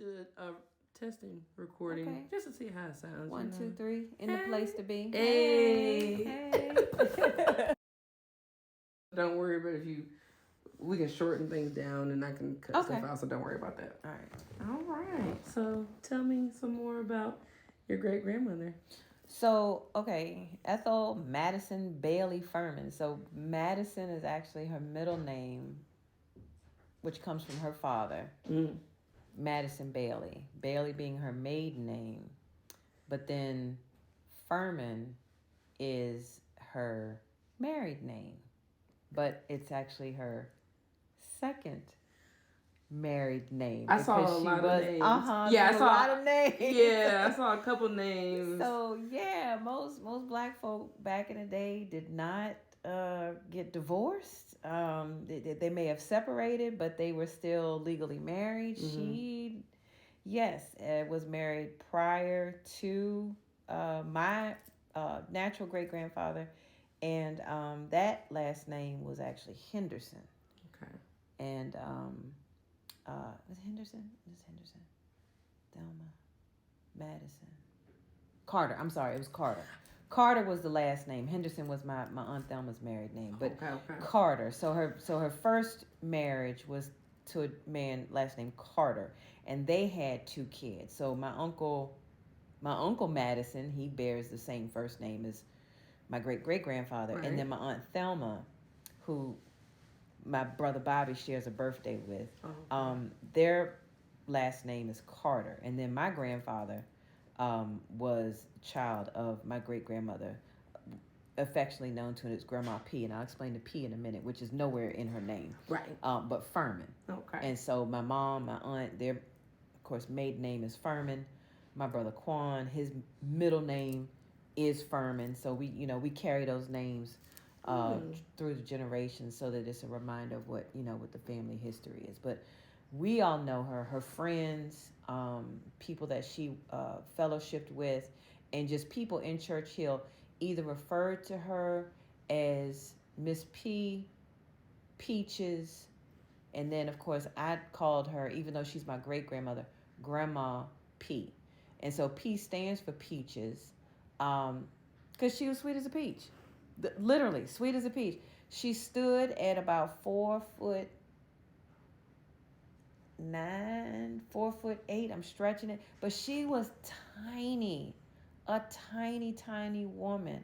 do a testing recording just to see how it sounds. 1, 2, 3, in the place to be. Hey. Don't worry about we can shorten things down and I can cut stuff out, so don't worry about that. All right. So tell me some more about your great grandmother. So, Ethel Madison Bailey Furman. So Madison is actually her middle name, which comes from her father, Madison Bailey. Bailey being her maiden name. But then Furman is her married name. But it's actually her second married name. I saw a lot of names. I saw a lot of names. Yeah, I saw a couple names. So most black folk back in the day did not get divorced. They may have separated, but they were still legally married. She, was married prior to my natural great grandfather, and that last name was actually Henderson. Okay. And was it Henderson? Thelma, Madison, Carter. I'm sorry, it was Carter. Carter was the last name. Henderson was my Aunt Thelma's married name, but Carter. So her first marriage was to a man last name Carter, and they had 2 kids. So my uncle Madison, he bears the same first name as my great grandfather, and then my Aunt Thelma, who my brother Bobby shares a birthday with. Their last name is Carter, and then my grandfather was a child of my great grandmother, affectionately known to as Grandma P, and I'll explain the P in a minute, which is nowhere in her name. Right. But Furman. Okay. And so my mom, my aunt, their, of course, maiden name is Furman. My brother Quan, his middle name is Furman. So we carry those names through the generations, so that it's a reminder of what the family history is. But we all know her friends, people that she fellowshipped with, and just people in Churchill either referred to her as Miss P, Peaches, and then of course I called her, even though she's my great grandmother, Grandma P. And so P stands for Peaches, because she was sweet as a peach. Literally sweet as a peach. She stood at about 4'9", 4'8". I'm stretching it, but she was tiny, a tiny woman.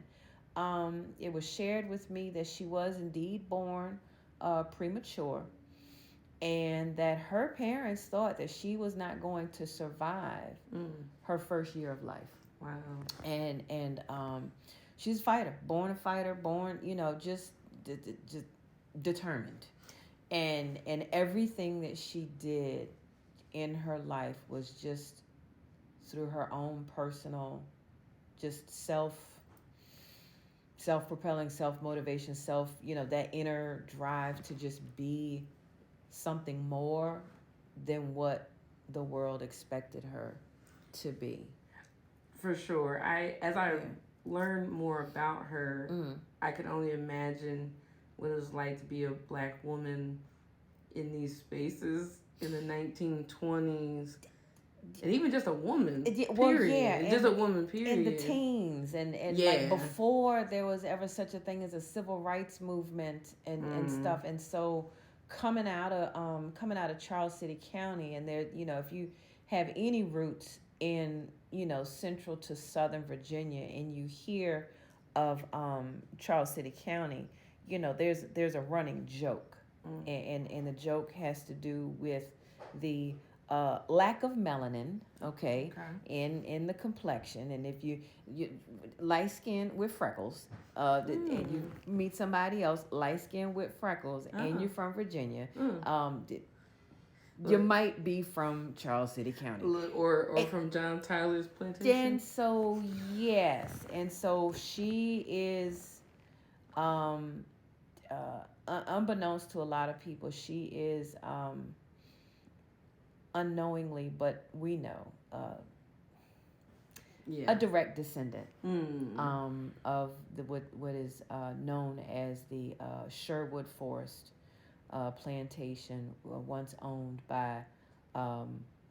It was shared with me that she was indeed born premature, and that her parents thought that she was not going to survive her first year of life. Wow. And she's a fighter, born, just determined. And everything that she did in her life was just through her own personal, just self-propelling, self-motivation, that inner drive to just be something more than what the world expected her to be. For sure. As I learned more about her, I could only imagine what it was like to be a black woman in these spaces in the 1920s. And even just a woman, period. Just a woman, period. In the teens, and like before there was ever such a thing as a civil rights movement and stuff. And so coming out of Charles City County, and there, if you have any roots in, central to southern Virginia, and you hear of Charles City County, there's a running joke, and the joke has to do with the lack of melanin, in the complexion. And if you light skin with freckles, and you meet somebody else light skin with freckles, and you're from Virginia, you might be from Charles City County, or from John Tyler's plantation. And so and so she is, unbeknownst to a lot of people, she is unknowingly, but we know, a direct descendant of what is known as the Sherwood Forest plantation, once owned by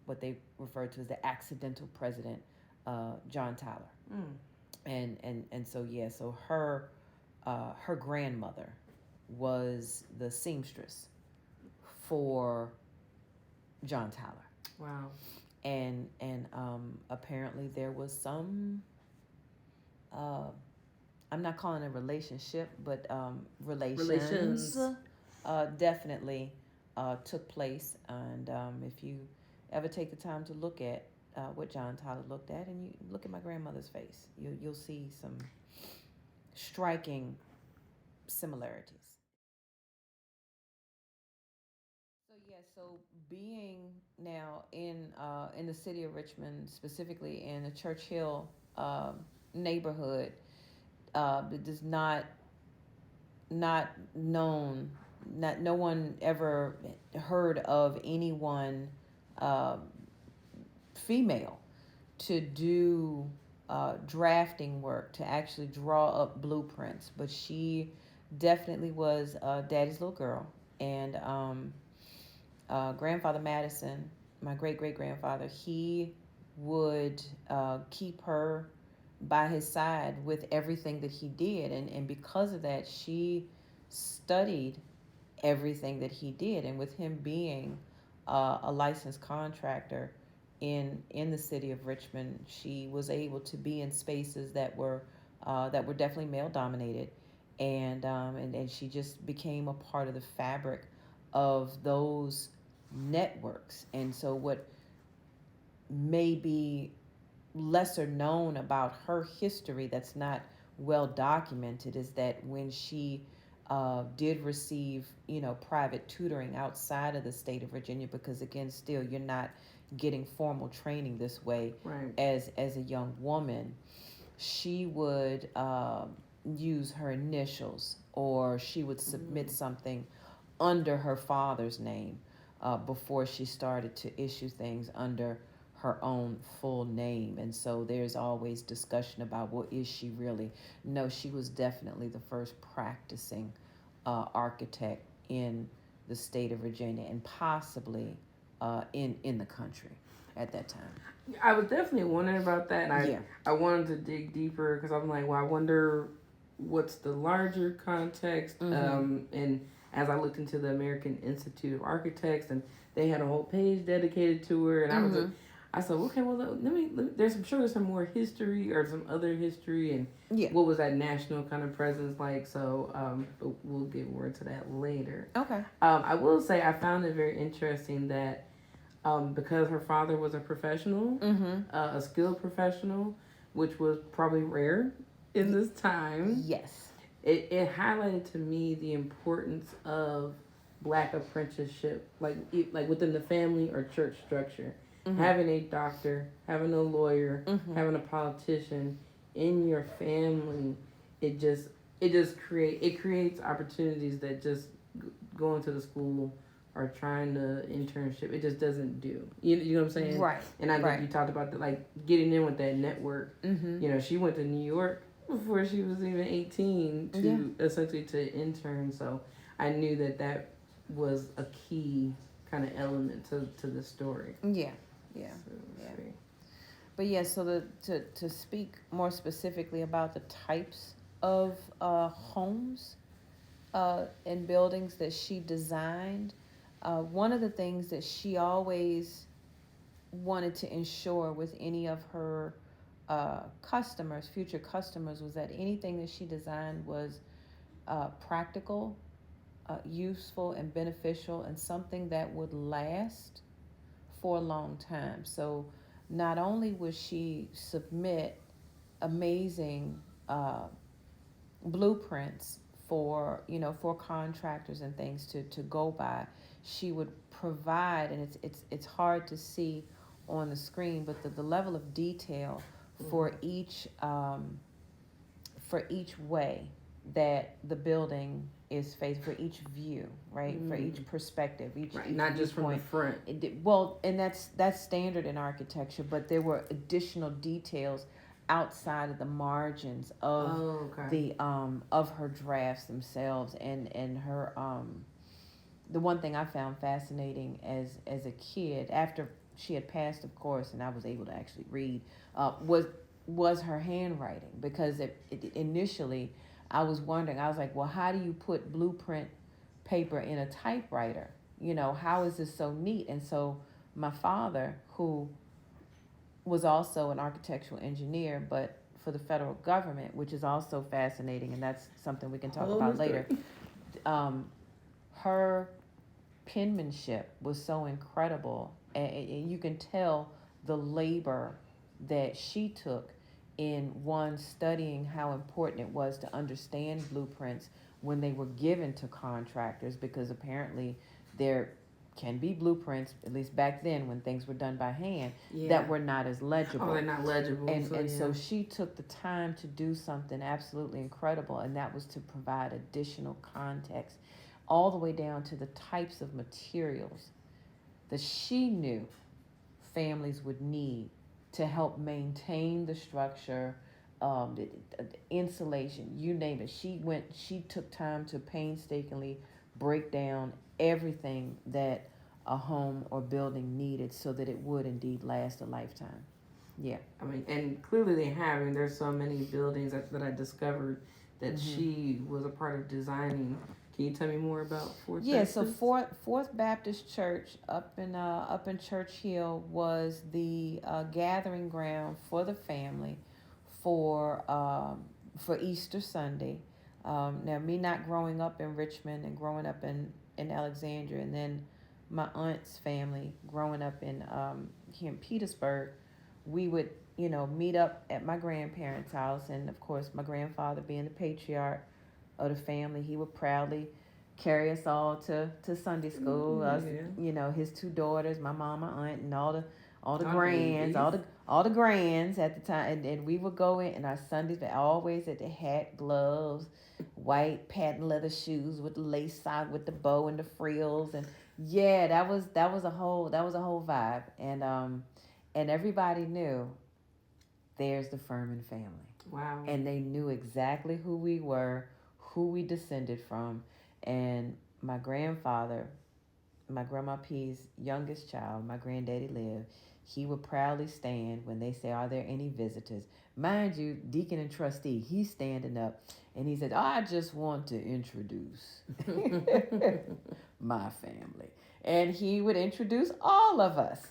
what they refer to as the accidental president, John Tyler. And so yeah, so her grandmother was the seamstress for John Tyler. Wow. And apparently there was some, I'm not calling it a relationship, but relations. Definitely took place. And if you ever take the time to look at what John Tyler looked at, and you look at my grandmother's face, you'll see some striking similarities. So being now in the city of Richmond, specifically in the Church Hill neighborhood, it does not known, no one ever heard of anyone female to do drafting work, to actually draw up blueprints. But she definitely was Daddy's little girl. And grandfather Madison, my great-great-grandfather, he would keep her by his side with everything that he did. And because of that, she studied everything that he did. And with him being a licensed contractor in the city of Richmond, she was able to be in spaces that were definitely male dominated. And she just became a part of the fabric of those networks. And so what may be lesser known about her history that's not well documented is that when she did receive, private tutoring outside of the state of Virginia, because again, still you're not getting formal training this way, right, as a young woman, she would use her initials, or she would submit something under her father's name before she started to issue things under her own full name. And so there's always discussion about, well, is she really? No, she was definitely the first practicing architect in the state of Virginia, and possibly in the country at that time. I was definitely wondering about that. And I wanted to dig deeper, because I'm like, well, I wonder what's the larger context. And as I looked into the American Institute of Architects, and they had a whole page dedicated to her, and I said, okay, well, let me there's some more history, or some other history, and what was that national kind of presence like. So but we'll get more into that later. Okay. I will say I found it very interesting that because her father was a professional, a skilled professional, which was probably rare in this time. Yes. It highlighted to me the importance of Black apprenticeship, like within the family or church structure. Having a doctor, having a lawyer, having a politician in your family, it creates opportunities that just going to the school or trying to internship, it just doesn't do. You know what I'm saying? Right. And I think you talked about getting in with that network. She went to New York before she was even 18 to essentially to intern. So I knew that was a key kind of element to the story. Yeah. But so to speak more specifically about the types of homes and buildings that she designed, one of the things that she always wanted to ensure with any of her future customers, was that anything that she designed was practical, useful, and beneficial, and something that would last for a long time. So not only would she submit amazing blueprints for contractors and things to go by, she would provide, and it's hard to see on the screen, but the level of detail for each way that the building is faced, for each view, right? For each perspective, each not just from the front. And that's standard in architecture, but there were additional details outside of the margins of the of her drafts themselves, and her the one thing I found fascinating as a kid, after she had passed, of course, and I was able to actually read, was her handwriting, because initially I was wondering, I was like, well, how do you put blueprint paper in a typewriter? How is this so neat? And so my father, who was also an architectural engineer, but for the federal government, which is also fascinating, and that's something we can talk about later. Her penmanship was so incredible, and you can tell the labor that she took in studying how important it was to understand blueprints when they were given to contractors, because apparently there can be blueprints, at least back then when things were done by hand, that were not as legible. Oh, they're not legible. So she took the time to do something absolutely incredible, and that was to provide additional context, all the way down to the types of materials that she knew families would need to help maintain the structure, the insulation, you name it. She took time to painstakingly break down everything that a home or building needed so that it would indeed last a lifetime. Yeah. I mean, and clearly they have. I mean, there's so many buildings that I discovered that she was a part of designing. Can you tell me more about Fourth Baptist? So Fourth Baptist Church up in Church Hill was the gathering ground for the family for Easter Sunday. Now, me not growing up in Richmond and growing up in Alexandria, and then my aunt's family growing up in here in Petersburg, we would meet up at my grandparents' house, and of course my grandfather, being the patriarch of the family, he would proudly carry us all to Sunday school. Us, his two daughters, my mama, aunt, and all the grands, all the grands at the time, and we would go in, and our Sundays were always at the hat, gloves, white patent leather shoes with the lace side with the bow and the frills, and that was a whole vibe, and everybody knew there's the Furman family. Wow. And they knew exactly who we were, who we descended from. And my grandfather, my Grandma P's youngest child, my granddaddy lived, he would proudly stand when they say, are there any visitors? Mind you, deacon and trustee, he's standing up, and he said, I just want to introduce my family. And he would introduce all of us.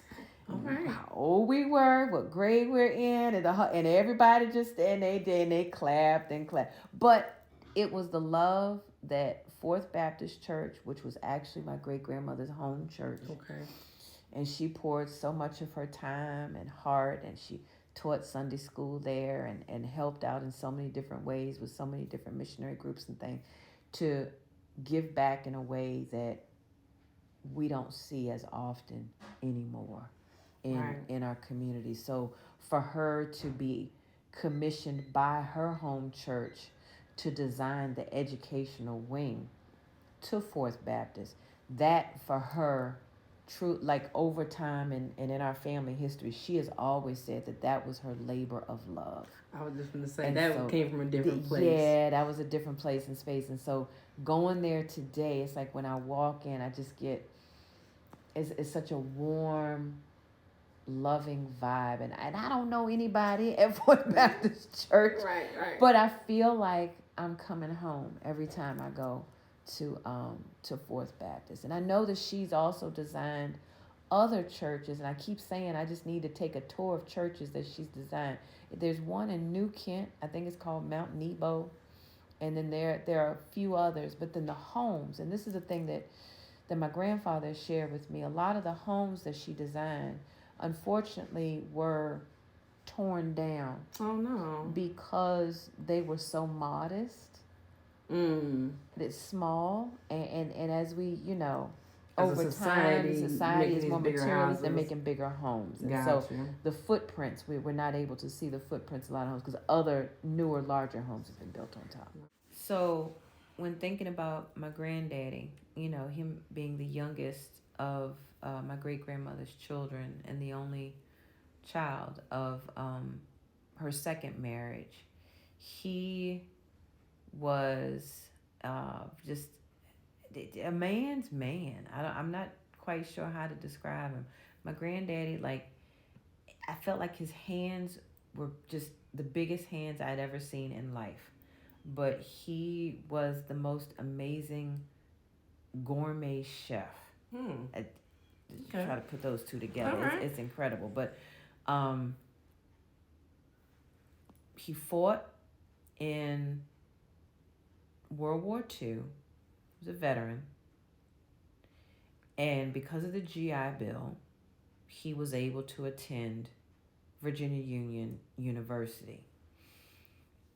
All right. How old we were, what grade we're in, and everybody just and they clapped and clapped. But it was the love that Fourth Baptist Church, which was actually my great-grandmother's home church. Okay. And she poured so much of her time and heart, and she taught Sunday school there and helped out in so many different ways with so many different missionary groups and things, to give back in a way that we don't see as often anymore in our community. So for her to be commissioned by her home church to design the educational wing to Fourth Baptist, that for her, true, like over time and in our family history, she has always said that was her labor of love. I was just going to say, that came from a different place. Yeah, that was a different place and space. And so going there today, it's like when I walk in, I just get, it's such a warm, loving vibe. And I don't know anybody at Fourth Baptist Church, right. But I feel like I'm coming home every time I go to Fourth Baptist. And I know that she's also designed other churches, and I keep saying I just need to take a tour of churches that she's designed. There's one in New Kent, I think it's called Mount Nebo, and then there are a few others. But then the homes, and this is the thing that my grandfather shared with me, a lot of the homes that she designed, unfortunately, were torn down. Oh no! Because they were so modest. It's small, and as we, over time, society is more materialist. They're making bigger homes, and so the footprints, we're not able to see the footprints of a lot of homes because other newer, larger homes have been built on top. So when thinking about my granddaddy, him being the youngest of my great-grandmother's children and the only child of her second marriage, he was just a man's man. I'm not quite sure how to describe him. My granddaddy, like, I felt like his hands were just the biggest hands I'd ever seen in life. But he was the most amazing gourmet chef. I try to put those two together. Right. It's incredible. But he fought in World War II. He was a veteran. And because of the GI Bill, he was able to attend Virginia Union University.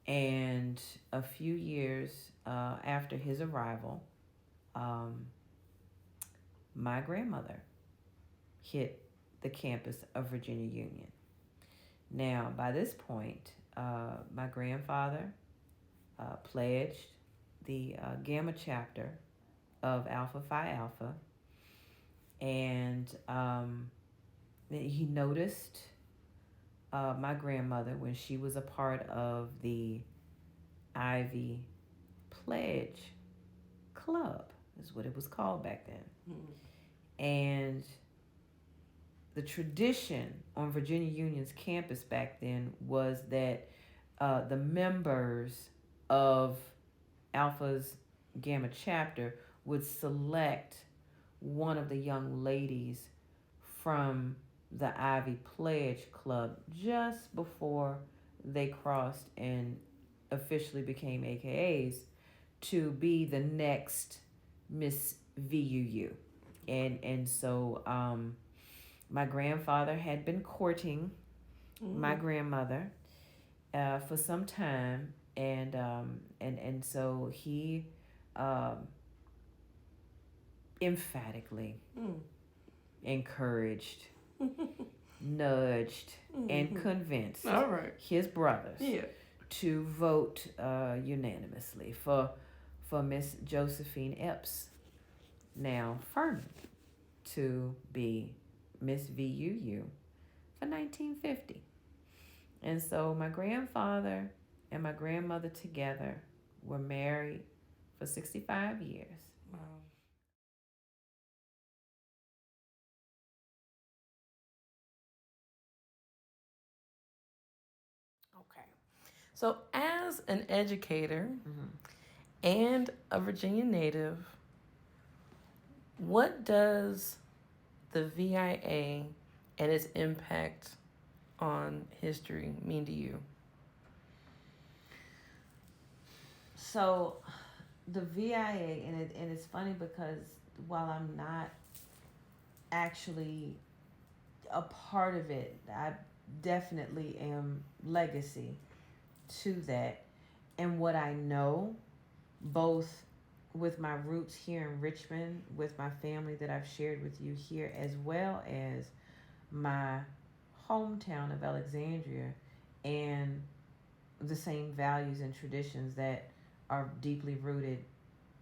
And a few years after his arrival, my grandmother hit the campus of Virginia Union. Now, by this point, my grandfather pledged the Gamma chapter of Alpha Phi Alpha, and he noticed my grandmother when she was a part of the Ivy Pledge Club, is what it was called back then. And the tradition on Virginia Union's campus back then was that the members of Alpha's Gamma chapter would select one of the young ladies from the Ivy Pledge Club just before they crossed and officially became AKAs to be the next Miss VUU. And so my grandfather had been courting my grandmother for some time, and so he emphatically encouraged, nudged, and convinced his brothers to vote unanimously for Miss Josephine Epps, now Furman, to be Miss VUU for 1950. And so my grandfather and my grandmother together were married for 65 years. Wow. Okay. So as an educator and a Virginia native, what does the VIA and its impact on history mean to you? So the VIA, and it's funny because while I'm not actually a part of it, I definitely am legacy to that. And what I know, both with my roots here in Richmond, with my family that I've shared with you here, as well as my hometown of Alexandria, and the same values and traditions that are deeply rooted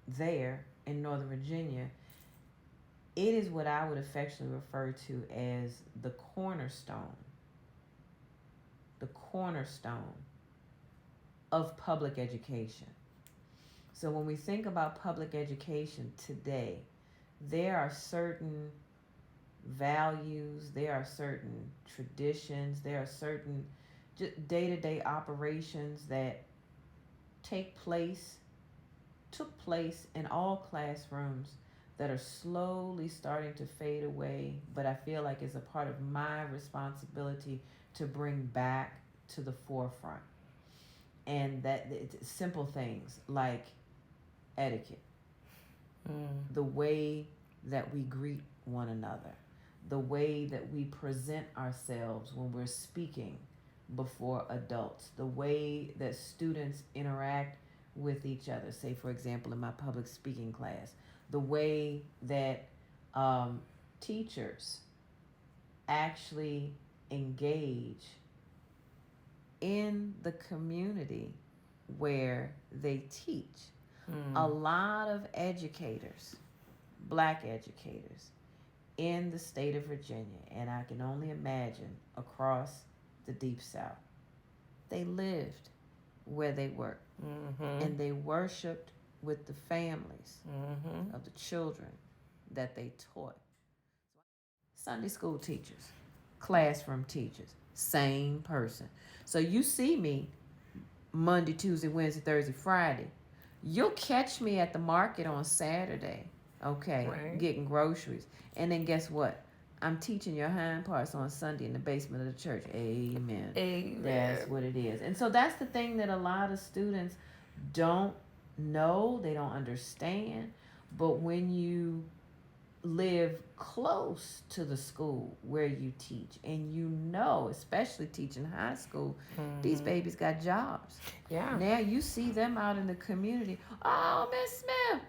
there in Northern Virginia, it is what I would affectionately refer to as the cornerstone of public education. So when we think about public education today, there are certain values, there are certain traditions, there are certain day-to-day operations that took place in all classrooms that are slowly starting to fade away, but I feel like it's a part of my responsibility to bring back to the forefront. And that it's simple things like etiquette, the way that we greet one another, the way that we present ourselves when we're speaking before adults, the way that students interact with each other, say for example in my public speaking class, the way that teachers actually engage in the community where they teach. A lot of educators, Black educators in the state of Virginia, and I can only imagine across the Deep South, they lived where they worked, and they worshiped with the families of the children that they taught. Sunday school teachers, classroom teachers, same person. So you see me Monday, Tuesday, Wednesday, Thursday, Friday. You'll catch me at the market on Saturday, okay, right. getting groceries. And then guess what? I'm teaching your hind parts on Sunday in the basement of the church. Amen. Amen. That's what it is. And so that's the thing that a lot of students don't know, they don't understand. But when you live close to the school where you teach, and you know, especially teaching high school, these babies got jobs. Yeah. Now you see them out in the community. Oh, Miss Smith,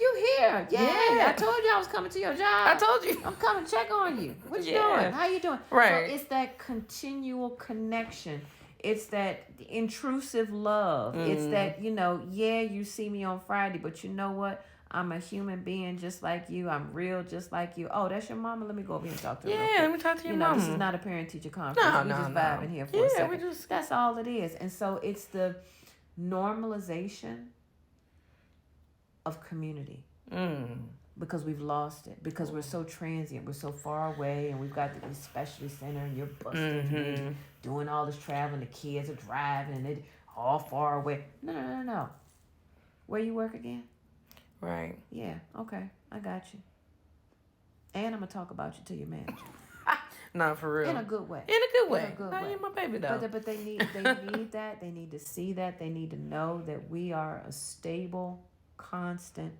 you here? Yeah. I told you I was coming to your job. I told you. I'm coming to check on you. What you doing? How you doing? Right. So it's that continual connection. It's that intrusive love. It's that, you see me on Friday, but you know what? I'm a human being just like you. I'm real just like you. Oh, that's your mama? Let me go over here and talk to her. Yeah, let me talk to your mama. This is not a parent-teacher conference. No, We're just vibing here for a second. That's all it is. And so it's the normalization of community. Because we've lost it. Because we're so transient. We're so far away. And we've got the specialty center. And you're busting doing all this traveling. The kids are driving. And they're all far away. No. Where you work again? Right. Yeah, okay. I got you. And I'm going to talk about you to your manager. Not for real. In a good way. In a good way. You're my baby, though. But they need that. They need to see that. They need to know that we are a stable, constant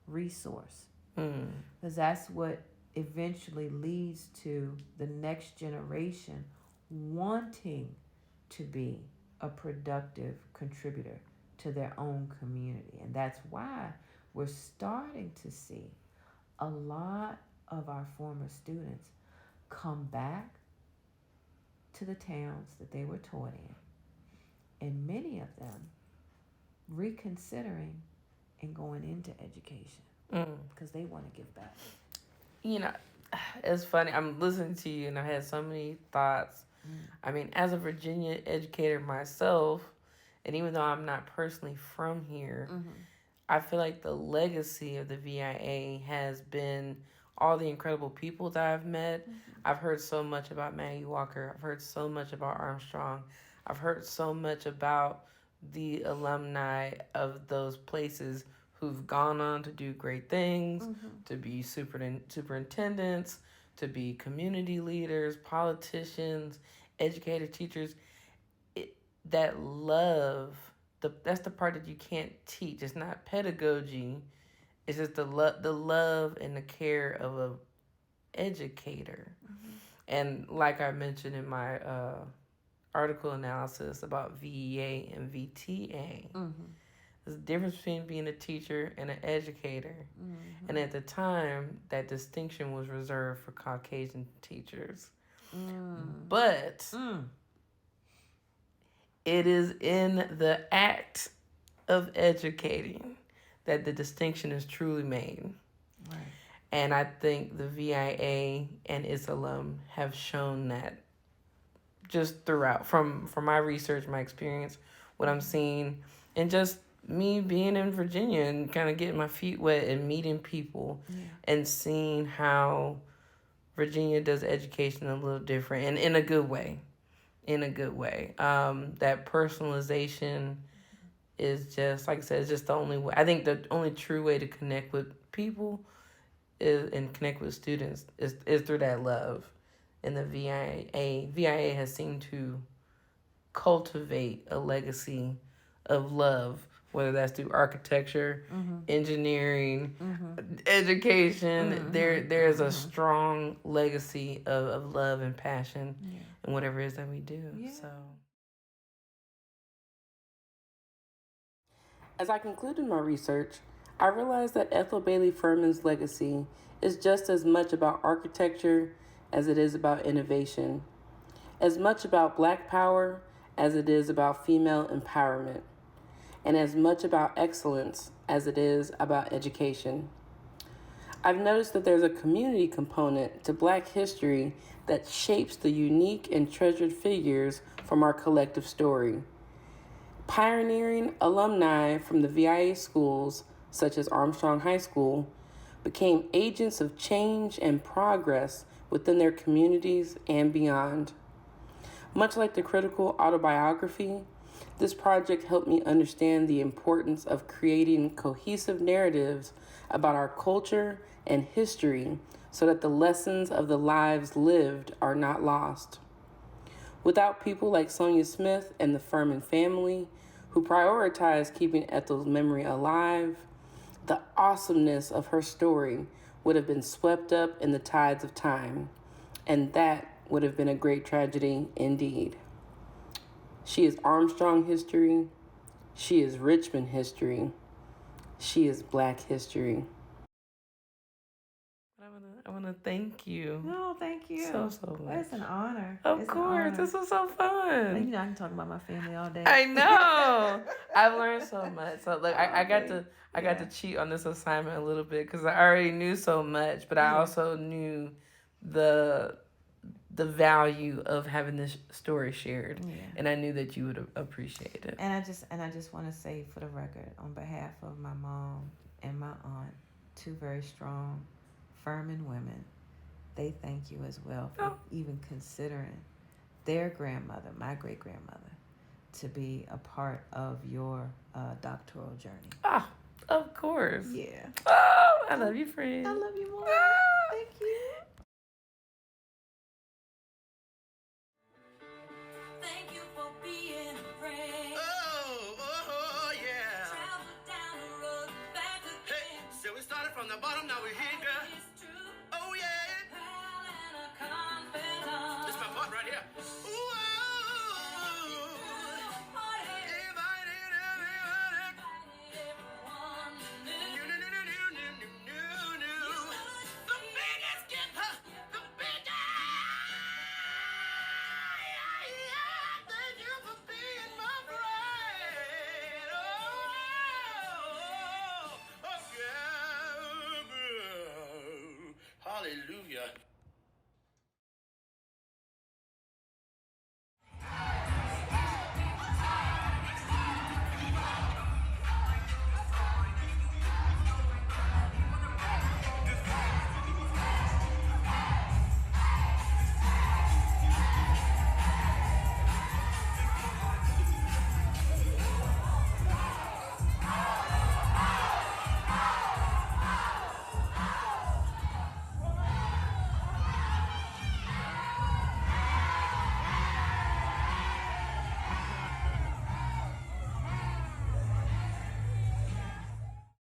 resource. Because that's what eventually leads to the next generation wanting to be a productive contributor to their own community. And that's why we're starting to see a lot of our former students come back to the towns that they were taught in, and many of them reconsidering and going into education because they want to give back. It's funny. I'm listening to you, and I had so many thoughts. I mean, as a Virginia educator myself, and even though I'm not personally from here, I feel like the legacy of the VIA has been all the incredible people that I've met. I've heard so much about Maggie Walker. I've heard so much about Armstrong. I've heard so much about the alumni of those places who've gone on to do great things, to be superintendents, to be community leaders, politicians, educators, teachers. That love, that's the part that you can't teach. It's not pedagogy. It's just the love and the care of a educator. And like I mentioned in my article analysis about VEA and VTA, there's a difference between being a teacher and an educator. And at the time, that distinction was reserved for Caucasian teachers. But it is in the act of educating that the distinction is truly made. Right. And I think the VIA and its alum have shown that just throughout, from my research, my experience, what I'm seeing, and just me being in Virginia and kind of getting my feet wet and meeting people and seeing how Virginia does education a little different and in a good way. That personalization is just, like I said, it's just the only way. I think the only true way to connect with people and connect with students is through that love. And the VIA has seemed to cultivate a legacy of love, whether that's through architecture, engineering, education. There's a strong legacy of love and passion in whatever it is that we do. So, as I concluded my research, I realized that Ethel Bailey Furman's legacy is just as much about architecture as it is about innovation, as much about Black power as it is about female empowerment, and as much about excellence as it is about education. I've noticed that there's a community component to Black history that shapes the unique and treasured figures from our collective story. Pioneering alumni from the VIA schools, such as Armstrong High School, became agents of change and progress within their communities and beyond. Much like the critical autobiography, this project helped me understand the importance of creating cohesive narratives about our culture and history so that the lessons of the lives lived are not lost. Without people like Sonia Smith and the Furman family, who prioritized keeping Ethel's memory alive, the awesomeness of her story would have been swept up in the tides of time, and that would have been a great tragedy indeed. She is Armstrong history. She is Richmond history. She is Black history. I want to thank you. No, thank you. So much. It's an honor. Of course, this was so fun. You know, I can talk about my family all day. I know. I've learned so much. So look, I got to cheat on this assignment a little bit because I already knew so much, but I also knew the value of having this story shared, and I knew that you would appreciate it. And I just want to say, for the record, on behalf of my mom and my aunt, two very strong Furman women, they thank you as well for even considering their grandmother, my great-grandmother, to be a part of your doctoral journey. Oh, of course. Yeah. Oh, I love you, friend. I love you more. Thank you. Thank you for being a friend. Oh, yeah. Travel down the road, back again. Hey, so we started from the bottom, now we're here.